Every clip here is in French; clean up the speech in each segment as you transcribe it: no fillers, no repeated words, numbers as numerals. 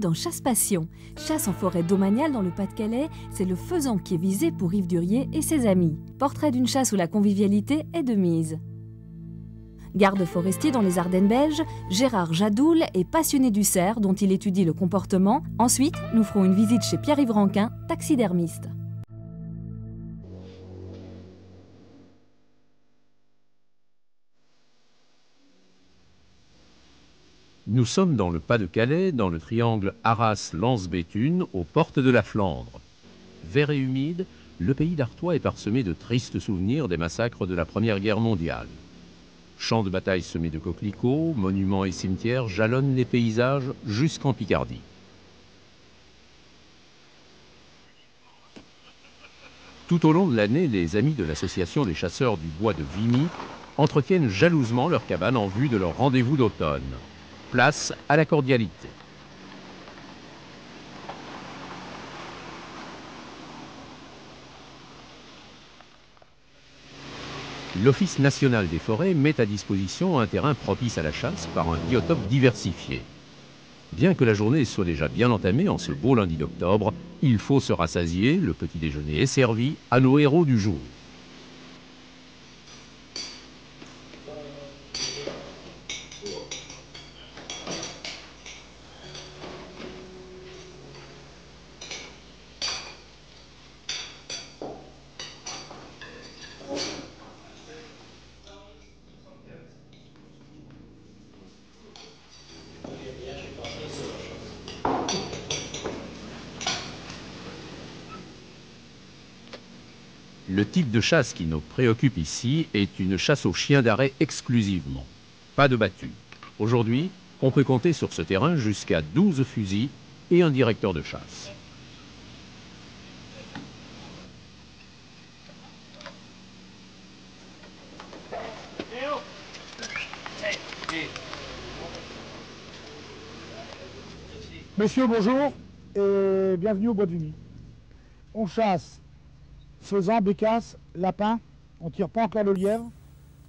dans Chasse Passion. Chasse en forêt domaniale dans le Pas-de-Calais, c'est le faisan qui est visé pour Yves Durier et ses amis. Portrait d'une chasse où la convivialité est de mise. Garde forestier dans les Ardennes belges, Gérard Jadoul est passionné du cerf dont il étudie le comportement. Ensuite, nous ferons une visite chez Pierre-Yves Ranquin, taxidermiste. Nous sommes dans le Pas-de-Calais, dans le triangle Arras-Lens-Béthune, aux portes de la Flandre. Vert et humide, le pays d'Artois est parsemé de tristes souvenirs des massacres de la Première Guerre mondiale. Champs de bataille semés de coquelicots, monuments et cimetières jalonnent les paysages jusqu'en Picardie. Tout au long de l'année, les amis de l'association des chasseurs du bois de Vimy entretiennent jalousement leur cabane en vue de leur rendez-vous d'automne. Place à la cordialité. L'Office national des forêts met à disposition un terrain propice à la chasse par un biotope diversifié. Bien que la journée soit déjà bien entamée en ce beau lundi d'octobre, il faut se rassasier, le petit déjeuner est servi à nos héros du jour. Le type de chasse qui nous préoccupe ici est une chasse au chien d'arrêt exclusivement. Pas de battu. Aujourd'hui, on peut compter sur ce terrain jusqu'à 12 fusils et un directeur de chasse. Messieurs, bonjour et bienvenue au bois de Vimy. On chasse faisan, bécasse, lapin. On ne tire pas encore le lièvre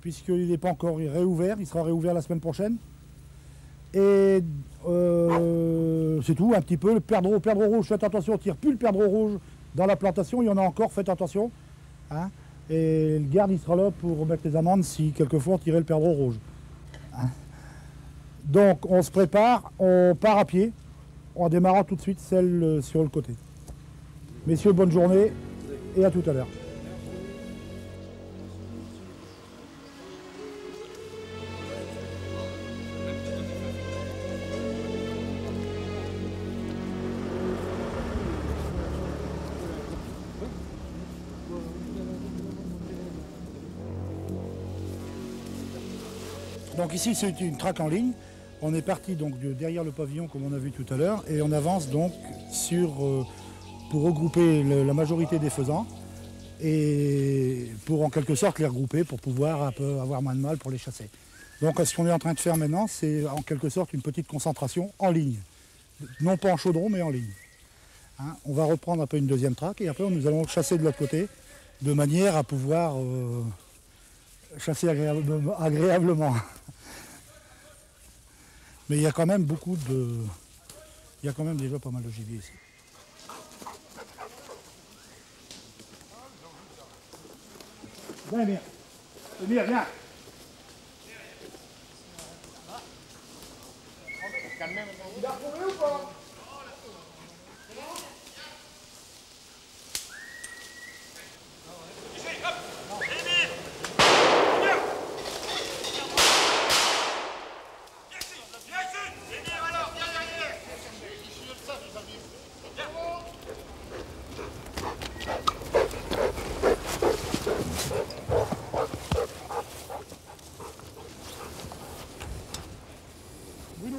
puisqu'il n'est pas encore réouvert. Il sera réouvert la semaine prochaine. Et c'est tout, un petit peu. Le perdreau rouge, faites attention, on ne tire plus le perdreau rouge dans la plantation. Il y en a encore, faites attention. Hein. Et le garde, il sera là pour mettre les amendes si quelquefois on tirait le perdreau rouge. Hein. Donc on se prépare, on part à pied, en démarrant tout de suite celle sur le côté. Messieurs, bonne journée et à tout à l'heure. Donc ici c'est une traque en ligne. On est parti donc derrière le pavillon comme on a vu tout à l'heure et on avance donc pour regrouper la majorité des faisans et pour en quelque sorte les regrouper pour pouvoir un peu avoir moins de mal pour les chasser. Donc ce qu'on est en train de faire maintenant, c'est en quelque sorte une petite concentration en ligne. Non pas en chaudron mais en ligne. Hein, on va reprendre un peu une deuxième traque et après nous allons chasser de l'autre côté de manière à pouvoir chasser agréablement. Mais il y a quand même il y a quand même déjà pas mal de gibier ici. Viens, viens. Viens, viens. Il a retrouvé ou pas? Bruno,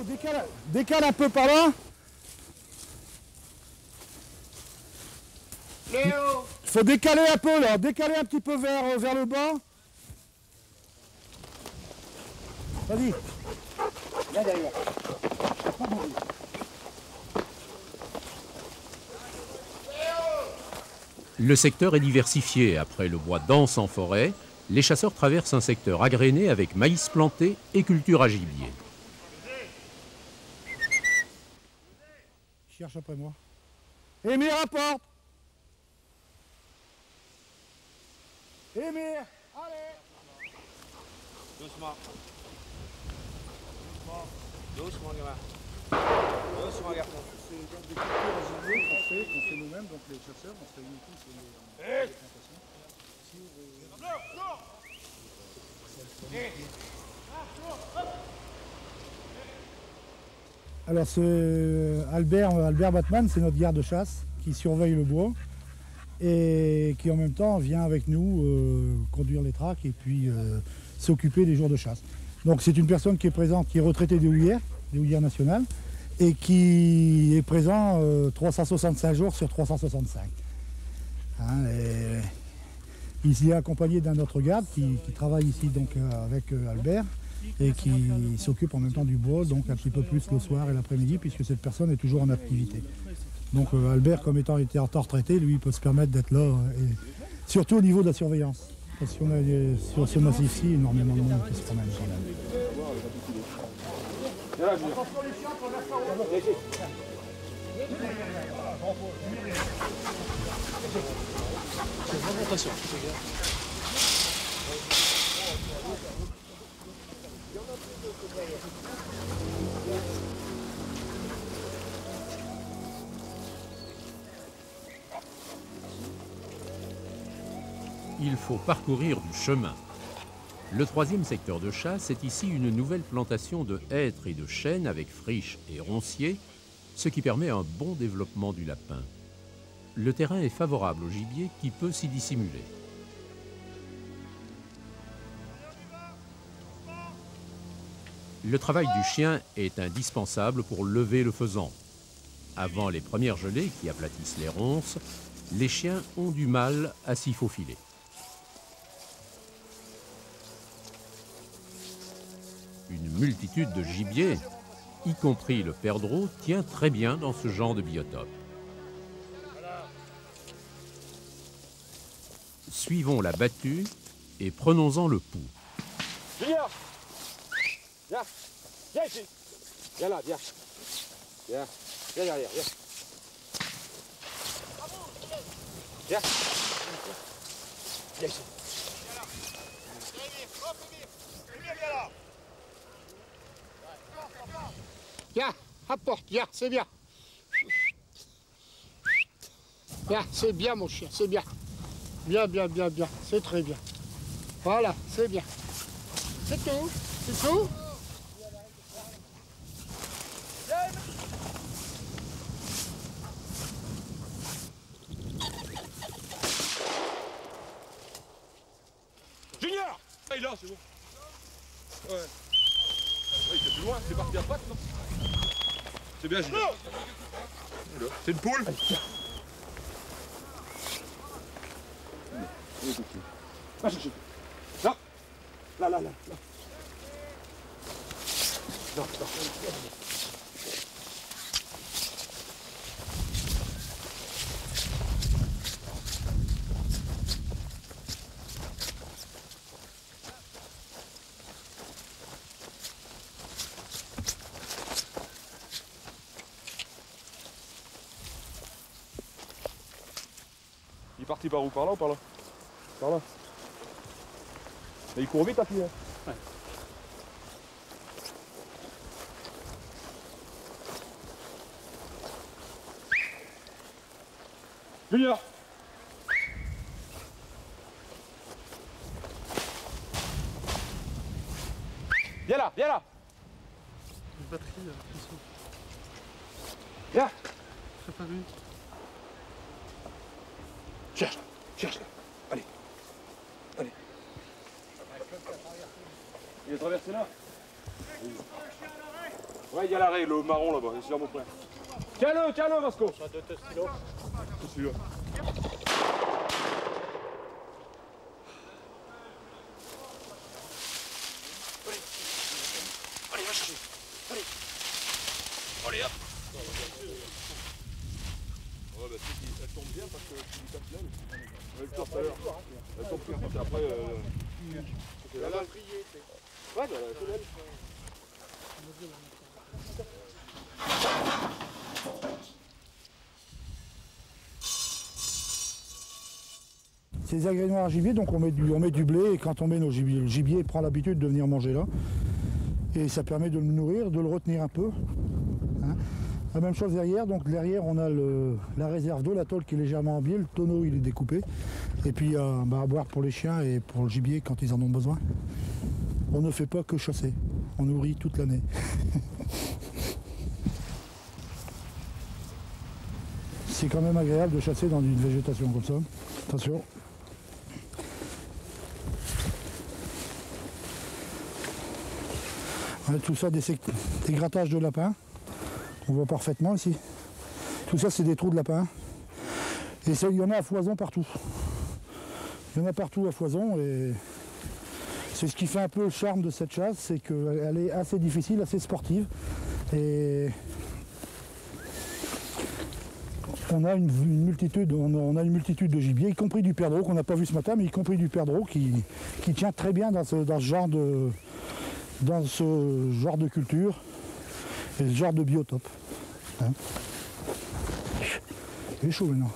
décale un peu par là. Léo! Il faut décaler un peu là, décaler un petit peu vers le bas. Vas-y. Viens derrière. Le secteur est diversifié. Après le bois dense en forêt, les chasseurs traversent un secteur agrainé avec maïs planté et culture à gibier. cherche après moi. Émir, rapporte. Émir, allez. Doucement. Doucement, gamin. Doucement, garçon. C'est donc des cultures à gibier qu'on fait nous-mêmes, donc les chasseurs, on se réunit tous sur les plantations. Alors Albert Batman, c'est notre garde-chasse qui surveille le bois et qui en même temps vient avec nous conduire les traques et puis s'occuper des jours de chasse. Donc c'est une personne qui est présente, qui est retraitée des houillères nationales et qui est présent 365 jours sur 365. Hein, il est accompagné d'un autre garde qui travaille ici donc, avec Albert et qui s'occupe en même temps du bois, donc un petit peu plus le soir et l'après-midi, puisque cette personne est toujours en activité. Donc Albert, comme étant été en retraité, lui, il peut se permettre d'être là, et surtout au niveau de la surveillance. Parce qu'on a sur ce massif-ci énormément de monde qui se promène quand même. Il faut parcourir du chemin. Le troisième secteur de chasse est ici une nouvelle plantation de hêtres et de chênes avec friches et ronciers, ce qui permet un bon développement du lapin. Le terrain est favorable au gibier qui peut s'y dissimuler. Le travail du chien est indispensable pour lever le faisan. Avant les premières gelées qui aplatissent les ronces, les chiens ont du mal à s'y faufiler. Une multitude de gibiers, y compris le perdreau, tient très bien dans ce genre de biotope. Suivons la battue et prenons-en le pouls. Junior, viens, viens ici. Viens là, viens. Viens, viens derrière, viens. Viens. Viens ici. Viens, apporte, viens, c'est bien. Viens, c'est bien mon chien, c'est bien. Bien, bien, bien, bien, c'est très bien. Voilà, c'est bien. C'est tout, c'est tout. Junior! Ah, il est là, c'est bon. Ouais. Il était plus loin, c'est parti à patte, non? C'est bien, Junior. C'est une poule? Va chercher. Là. Là, là, là. Là. Non, non. Il est parti par où? Par là ou par là? Par là. Mais il court vite à pied. Hein. Ouais. Junior! Viens là, viens là! Une batterie, Viens! je n'ai pas vu. Cherche-la, cherche-la. Allez, allez. Il est traversé là? Ouais, il y a l'arrêt, le marron là-bas, c'est sur mon point. Tiens-le, Vasco! Ça doit être celui-là. C'est celui-là. Allez, va chercher. Allez. Allez, hop. Ouais, bah, elle tombe bien parce que tu lui tapes l'aile. Elle tombe tout à l'heure. Elle tombe bien parce qu'après. Elle a prié, tu sais. Ouais, bah, c'est l'aile. C'est des agrénoirs à gibier, donc on met du blé, et quand on met nos gibiers, le gibier prend l'habitude de venir manger là. Et ça permet de le nourrir, de le retenir un peu. Hein. La même chose derrière, donc derrière on a la réserve d'eau, la tôle qui est légèrement en biais, le tonneau il est découpé. Et puis à boire pour les chiens et pour le gibier quand ils en ont besoin. On ne fait pas que chasser, on nourrit toute l'année. C'est quand même agréable de chasser dans une végétation comme ça. Attention. Ouais, tout ça, des grattages de lapin. On voit parfaitement ici. Tout ça, c'est des trous de lapin. Et ça, il y en a à foison partout. Il y en a partout à foison. Et c'est ce qui fait un peu le charme de cette chasse, c'est qu'elle est assez difficile, assez sportive. Et on a une multitude de gibier, y compris du perdreau qu'on n'a pas vu ce matin, mais y compris du perdreau qui tient très bien dans ce genre de culture et ce genre de biotope. Hein. Il est chaud maintenant.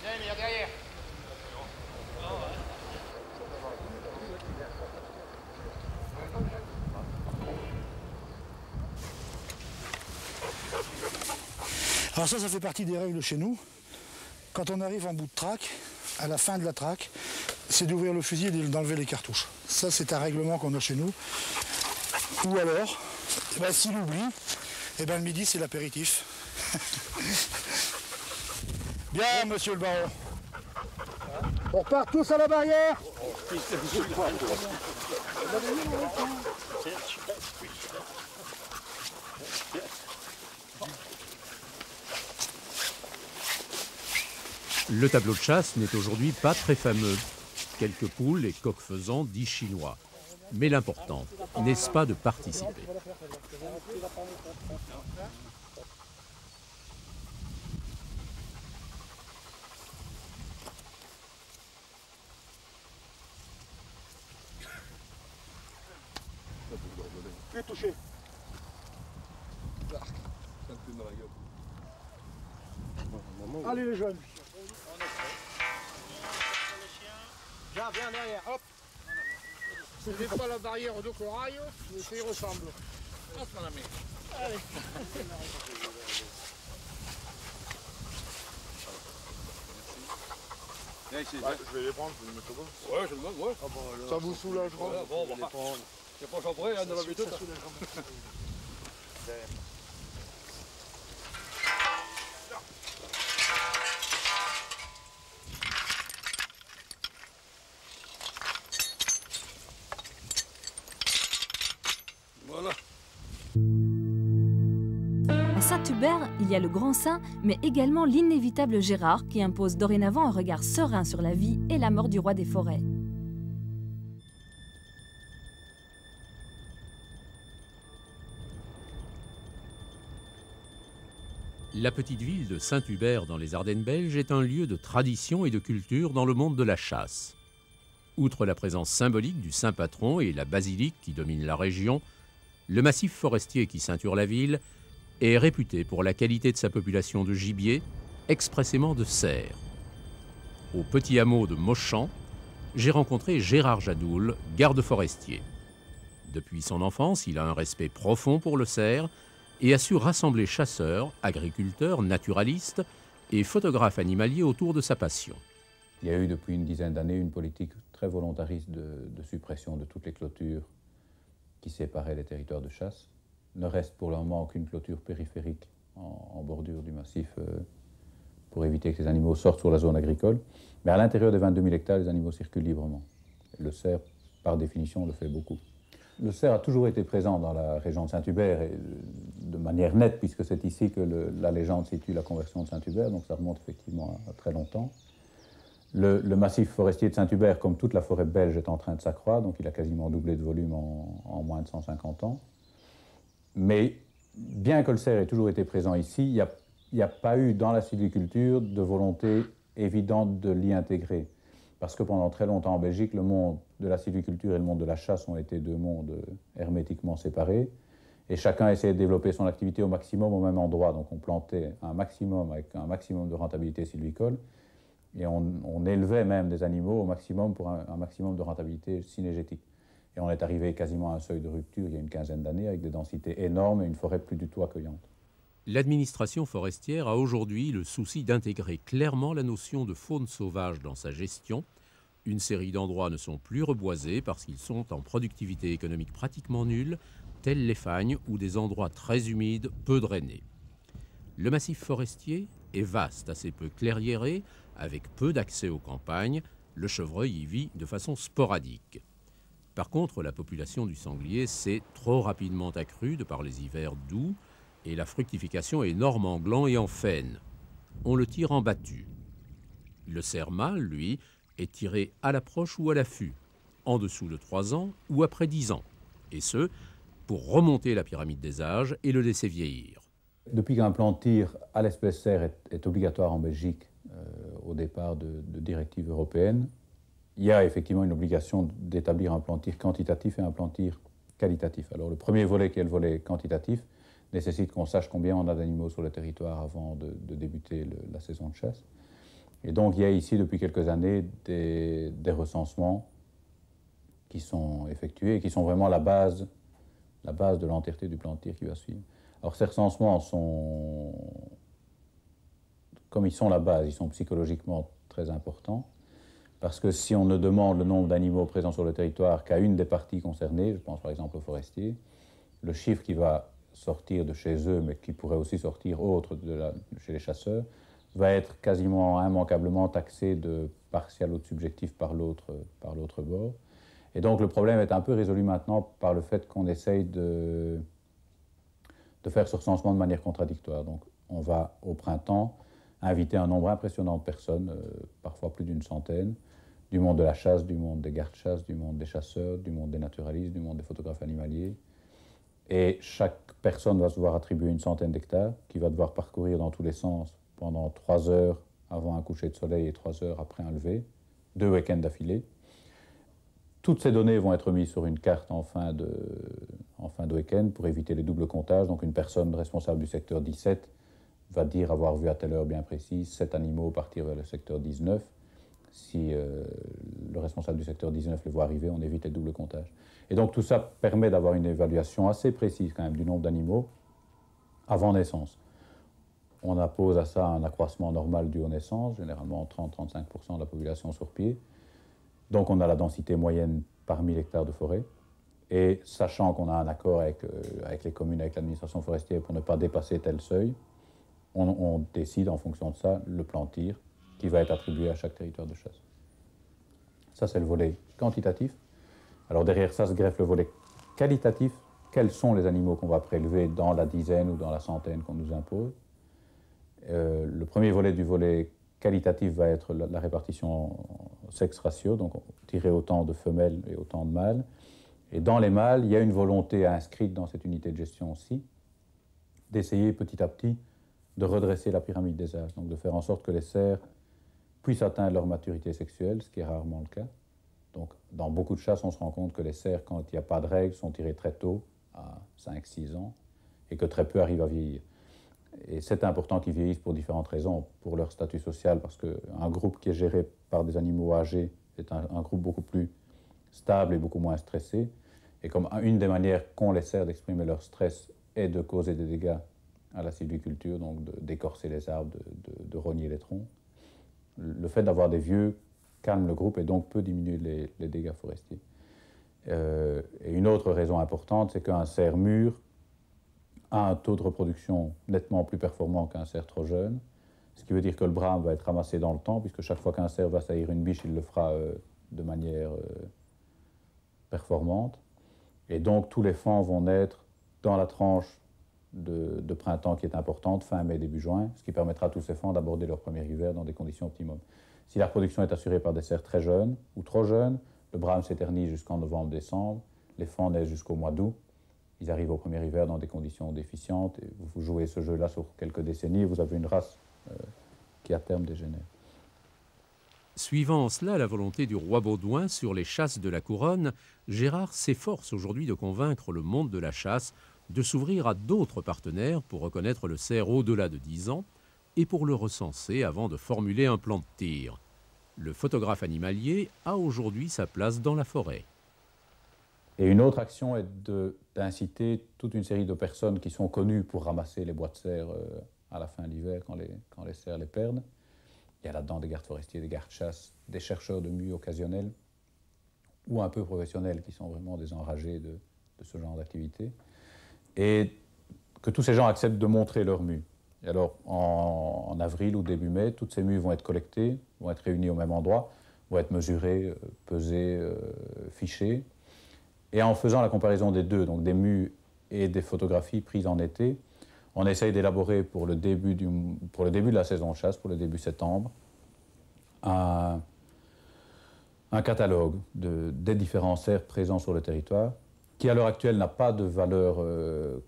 Derrière. Alors ça fait partie des règles chez nous. Quand on arrive en bout de traque, à la fin de la traque, c'est d'ouvrir le fusil et d'enlever les cartouches. Ça, c'est un règlement qu'on a chez nous. Ou alors, s'il oublie, le midi, c'est l'apéritif. Bien, monsieur le baron. On repart tous à la barrière. Le tableau de chasse n'est aujourd'hui pas très fameux. Quelques poules et coqs faisans dits chinois. Mais l'important, n'est-ce pas de participer? Plus touché. Allez les jeunes. Viens derrière, hop. C'est pas la barrière de corail, mais ça y ressemble. Hop, mon ami. Allez. Je vais les prendre, je vais les mettre au bas. Ouais, je le donne, ouais. Ah bon, ça vous soulagera. Ouais, bon, c'est pas chambré, hein, de la méthode. Voilà. À Saint-Hubert, il y a le grand saint, mais également l'inévitable Gérard qui impose dorénavant un regard serein sur la vie et la mort du roi des forêts. La petite ville de Saint-Hubert dans les Ardennes belges est un lieu de tradition et de culture dans le monde de la chasse. Outre la présence symbolique du saint patron et la basilique qui domine la région, le massif forestier qui ceinture la ville est réputé pour la qualité de sa population de gibier, expressément de cerfs. Au petit hameau de Mauchamp, j'ai rencontré Gérard Jadoul, garde forestier. Depuis son enfance, il a un respect profond pour le cerf et a su rassembler chasseurs, agriculteurs, naturalistes et photographes animaliers autour de sa passion. Il y a eu depuis une dizaine d'années une politique très volontariste de suppression de toutes les clôtures qui séparaient les territoires de chasse. Ne reste pour le moment aucune clôture périphérique en bordure du massif pour éviter que ces animaux sortent sur la zone agricole. Mais à l'intérieur des 22 000 hectares, les animaux circulent librement. Le cerf, par définition, le fait beaucoup. Le cerf a toujours été présent dans la région de Saint-Hubert, et de manière nette, puisque c'est ici que la légende situe la conversion de Saint-Hubert, donc ça remonte effectivement à très longtemps. Le massif forestier de Saint-Hubert, comme toute la forêt belge, est en train de s'accroître, donc il a quasiment doublé de volume en moins de 150 ans. Mais bien que le cerf ait toujours été présent ici, il n'y a pas eu dans la sylviculture de volonté évidente de l'y intégrer. Parce que pendant très longtemps en Belgique, le monde de la sylviculture et le monde de la chasse ont été deux mondes hermétiquement séparés. Et chacun essayait de développer son activité au maximum au même endroit. Donc on plantait un maximum avec un maximum de rentabilité sylvicole. Et on élevait même des animaux au maximum pour un maximum de rentabilité cynégétique. Et on est arrivé quasiment à un seuil de rupture il y a une quinzaine d'années avec des densités énormes et une forêt plus du tout accueillante. L'administration forestière a aujourd'hui le souci d'intégrer clairement la notion de faune sauvage dans sa gestion. Une série d'endroits ne sont plus reboisés parce qu'ils sont en productivité économique pratiquement nulle, tels les fagnes ou des endroits très humides, peu drainés. Le massif forestier est vaste, assez peu clairiéré, avec peu d'accès aux campagnes. Le chevreuil y vit de façon sporadique. Par contre, la population du sanglier s'est trop rapidement accrue de par les hivers doux et la fructification est énorme en gland et en faine. On le tire en battu. Le cerf mâle, lui, est tiré à l'approche ou à l'affût, en dessous de 3 ans ou après 10 ans, et ce, pour remonter la pyramide des âges et le laisser vieillir. Depuis qu'un plan de tir à l'espèce cerf est obligatoire en Belgique, au départ de directives européennes, il y a effectivement une obligation d'établir un plan de tir quantitatif et un plan de tir qualitatif. Alors le premier volet, qui est le volet quantitatif, nécessite qu'on sache combien on a d'animaux sur le territoire avant de débuter la saison de chasse. Et donc il y a ici depuis quelques années des recensements qui sont effectués et qui sont vraiment la base de l'entièreté du plan de tir qui va suivre. Alors ces recensements sont, comme ils sont la base, ils sont psychologiquement très importants. Parce que si on ne demande le nombre d'animaux présents sur le territoire qu'à une des parties concernées, je pense par exemple aux forestiers, le chiffre qui va sortir de chez eux, mais qui pourrait aussi sortir autre chez les chasseurs, va être quasiment immanquablement taxé de partial ou de subjectif par l'autre bord. Et donc le problème est un peu résolu maintenant par le fait qu'on essaye de faire ce recensement de manière contradictoire. Donc on va au printemps inviter un nombre impressionnant de personnes, parfois plus d'une centaine, du monde de la chasse, du monde des gardes-chasse, du monde des chasseurs, du monde des naturalistes, du monde des photographes animaliers. Et chaque personne va se voir attribuer une centaine d'hectares, qui va devoir parcourir dans tous les sens pendant 3 heures avant un coucher de soleil et 3 heures après un lever, 2 week-ends d'affilée. Toutes ces données vont être mises sur une carte en fin de week-end pour éviter les doubles comptages. Donc une personne responsable du secteur 17 va dire avoir vu à telle heure bien précise 7 animaux partir vers le secteur 19. Si le responsable du secteur 19 les voit arriver, on évite les doubles comptages. Et donc tout ça permet d'avoir une évaluation assez précise quand même du nombre d'animaux avant naissance. On appose à ça un accroissement normal dû aux naissances, généralement 30-35% de la population sur pied. Donc on a la densité moyenne par 1000 hectares de forêt. Et sachant qu'on a un accord avec les communes, avec l'administration forestière pour ne pas dépasser tel seuil, on décide en fonction de ça le plan de tir qui va être attribué à chaque territoire de chasse. Ça, c'est le volet quantitatif. Alors derrière ça se greffe le volet qualitatif. Quels sont les animaux qu'on va prélever dans la dizaine ou dans la centaine qu'on nous impose? Le premier volet du volet qualitatif va être la répartition sexe-ratio, donc tirer autant de femelles et autant de mâles. Et dans les mâles, il y a une volonté inscrite dans cette unité de gestion aussi, d'essayer petit à petit de redresser la pyramide des âges, donc de faire en sorte que les cerfs puissent atteindre leur maturité sexuelle, ce qui est rarement le cas. Donc, dans beaucoup de chasses, on se rend compte que les cerfs, quand il n'y a pas de règles, sont tirés très tôt, à 5-6 ans, et que très peu arrivent à vieillir. Et c'est important qu'ils vieillissent pour différentes raisons, pour leur statut social, parce qu'un groupe qui est géré par des animaux âgés est un groupe beaucoup plus stable et beaucoup moins stressé. Et comme une des manières qu'ont les cerfs d'exprimer leur stress est de causer des dégâts à la sylviculture, donc d'écorcer les arbres, de rogner les troncs, le fait d'avoir des vieux calme le groupe et donc peut diminuer les dégâts forestiers. Et une autre raison importante, c'est qu'un cerf mûr a un taux de reproduction nettement plus performant qu'un cerf trop jeune, ce qui veut dire que le brame va être ramassé dans le temps, puisque chaque fois qu'un cerf va saillir une biche, il le fera de manière performante. Et donc tous les faons vont naître dans la tranche de printemps qui est importante, fin mai, début juin, ce qui permettra à tous ces faons d'aborder leur premier hiver dans des conditions optimum. Si la reproduction est assurée par des cerfs très jeunes ou trop jeunes, le brame s'éternise jusqu'en novembre-décembre, les faons naissent jusqu'au mois d'août, ils arrivent au premier hiver dans des conditions déficientes, et vous jouez ce jeu-là sur quelques décennies, et vous avez une race qui à terme dégénère. Suivant en cela la volonté du roi Baudouin sur les chasses de la couronne, Gérard s'efforce aujourd'hui de convaincre le monde de la chasse de s'ouvrir à d'autres partenaires pour reconnaître le cerf au-delà de 10 ans et pour le recenser avant de formuler un plan de tir. Le photographe animalier a aujourd'hui sa place dans la forêt. Et une autre action est d'inciter toute une série de personnes qui sont connues pour ramasser les bois de cerf à la fin de l'hiver quand les cerfs les perdent. Il y a là-dedans des gardes forestiers, des gardes-chasse, des chercheurs de mues occasionnels ou un peu professionnels qui sont vraiment des enragés de ce genre d'activité. Et que tous ces gens acceptent de montrer leurs mues. Et alors, en avril ou début mai, toutes ces mues vont être collectées, vont être réunies au même endroit, vont être mesurées, pesées, fichées. Et en faisant la comparaison des deux, donc des mues et des photographies prises en été, on essaye d'élaborer pour le début de la saison de chasse, pour le début septembre, un catalogue des différents cerfs présents sur le territoire, qui à l'heure actuelle n'a pas de valeur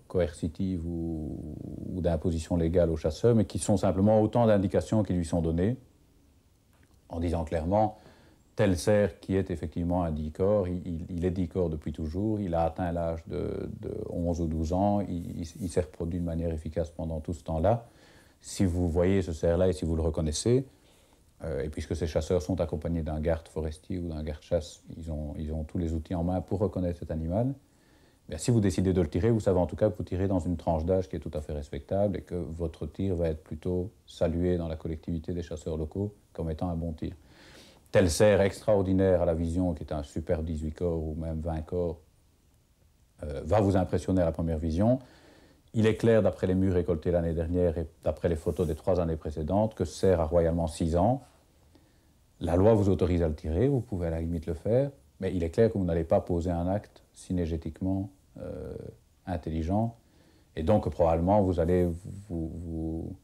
coercitive ou d'imposition légale aux chasseurs, mais qui sont simplement autant d'indications qui lui sont données, en disant clairement, tel cerf qui est effectivement un dicor, il est dicor depuis toujours, il a atteint l'âge de 11 ou 12 ans, il s'est reproduit de manière efficace pendant tout ce temps-là. Si vous voyez ce cerf-là et si vous le reconnaissez, et puisque ces chasseurs sont accompagnés d'un garde forestier ou d'un garde-chasse, ils ont tous les outils en main pour reconnaître cet animal. Bien, si vous décidez de le tirer, vous savez en tout cas que vous tirez dans une tranche d'âge qui est tout à fait respectable et que votre tir va être plutôt salué dans la collectivité des chasseurs locaux comme étant un bon tir. Tel cerf extraordinaire à la vision, qui est un super 18 corps ou même 20 corps, va vous impressionner à la première vision. Il est clair, d'après les mues récoltées l'année dernière et d'après les photos des 3 années précédentes, que ce cerf a royalement 6 ans. La loi vous autorise à le tirer, vous pouvez à la limite le faire, mais il est clair que vous n'allez pas poser un acte synégétiquement intelligent, et donc probablement vous allez vous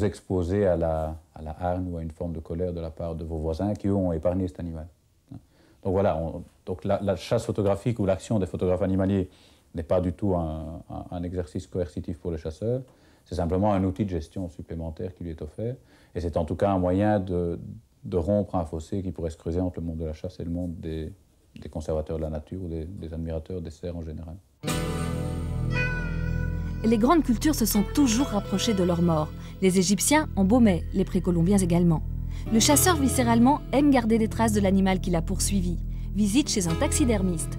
exposer à la hargne ou à une forme de colère de la part de vos voisins qui, eux, ont épargné cet animal. Donc voilà, donc la chasse photographique ou l'action des photographes animaliers n'est pas du tout un exercice coercitif pour le chasseur, c'est simplement un outil de gestion supplémentaire qui lui est offert, et c'est en tout cas un moyen de rompre un fossé qui pourrait se creuser entre le monde de la chasse et le monde des conservateurs de la nature ou des admirateurs des cerfs en général. Les grandes cultures se sont toujours rapprochées de leur mort. Les Égyptiens embaumaient, les précolombiens également. Le chasseur viscéralement aime garder des traces de l'animal qu'il a poursuivi. Visite chez un taxidermiste.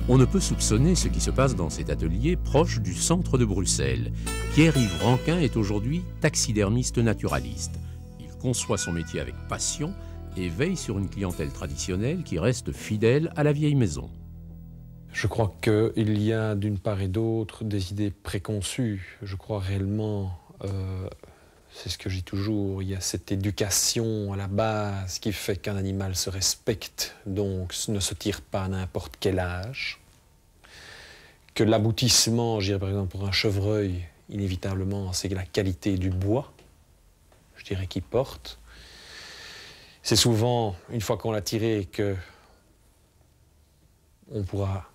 On ne peut soupçonner ce qui se passe dans cet atelier proche du centre de Bruxelles. Pierre-Yves Ranquin est aujourd'hui taxidermiste naturaliste. Il conçoit son métier avec passion et veille sur une clientèle traditionnelle qui reste fidèle à la vieille maison. Je crois qu'il y a d'une part et d'autre des idées préconçues. Je crois réellement, c'est ce que je dis toujours, il y a cette éducation à la base qui fait qu'un animal se respecte, donc ne se tire pas à n'importe quel âge. Que l'aboutissement, je dirais par exemple pour un chevreuil, inévitablement, c'est la qualité du bois, je dirais, qu'il porte. C'est souvent, une fois qu'on l'a tiré, que on pourra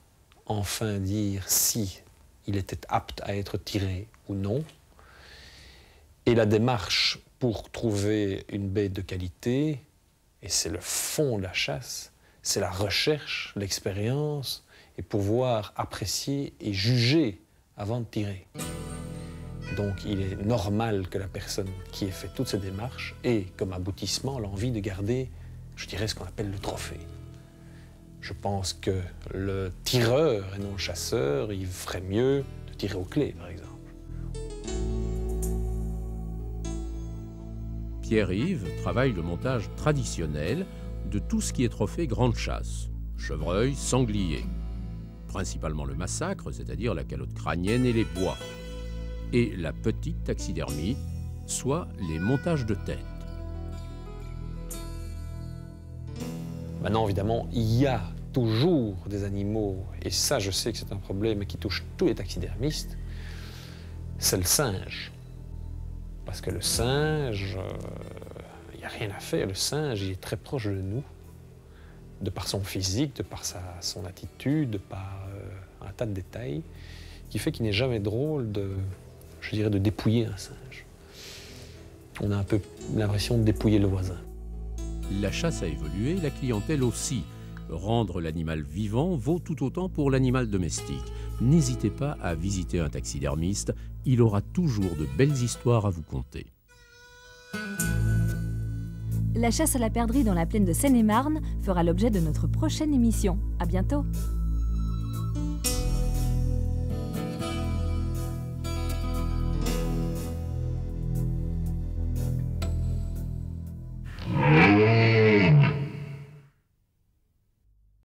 enfin dire si il était apte à être tiré ou non. Et la démarche pour trouver une bête de qualité, et c'est le fond de la chasse, c'est la recherche, l'expérience, et pouvoir apprécier et juger avant de tirer. Donc il est normal que la personne qui ait fait toutes ces démarches ait comme aboutissement l'envie de garder, je dirais, ce qu'on appelle le trophée. Je pense que le tireur et non le chasseur, il ferait mieux de tirer aux clés, par exemple. Pierre-Yves travaille le montage traditionnel de tout ce qui est trophée grande chasse. Chevreuil, sanglier. Principalement le massacre, c'est-à-dire la calotte crânienne et les bois. Et la petite taxidermie, soit les montages de tête. Maintenant, évidemment, il y a toujours des animaux, et ça, je sais que c'est un problème qui touche tous les taxidermistes, c'est le singe. Parce que le singe, il n'y a rien à faire. Le singe, il est très proche de nous, de par son physique, de par son attitude, de par un tas de détails, qui fait qu'il n'est jamais drôle de, je dirais, de dépouiller un singe. On a un peu l'impression de dépouiller le voisin. La chasse a évolué, la clientèle aussi. Rendre l'animal vivant vaut tout autant pour l'animal domestique. N'hésitez pas à visiter un taxidermiste, il aura toujours de belles histoires à vous conter. La chasse à la perdrix dans la plaine de Seine-et-Marne fera l'objet de notre prochaine émission. À bientôt!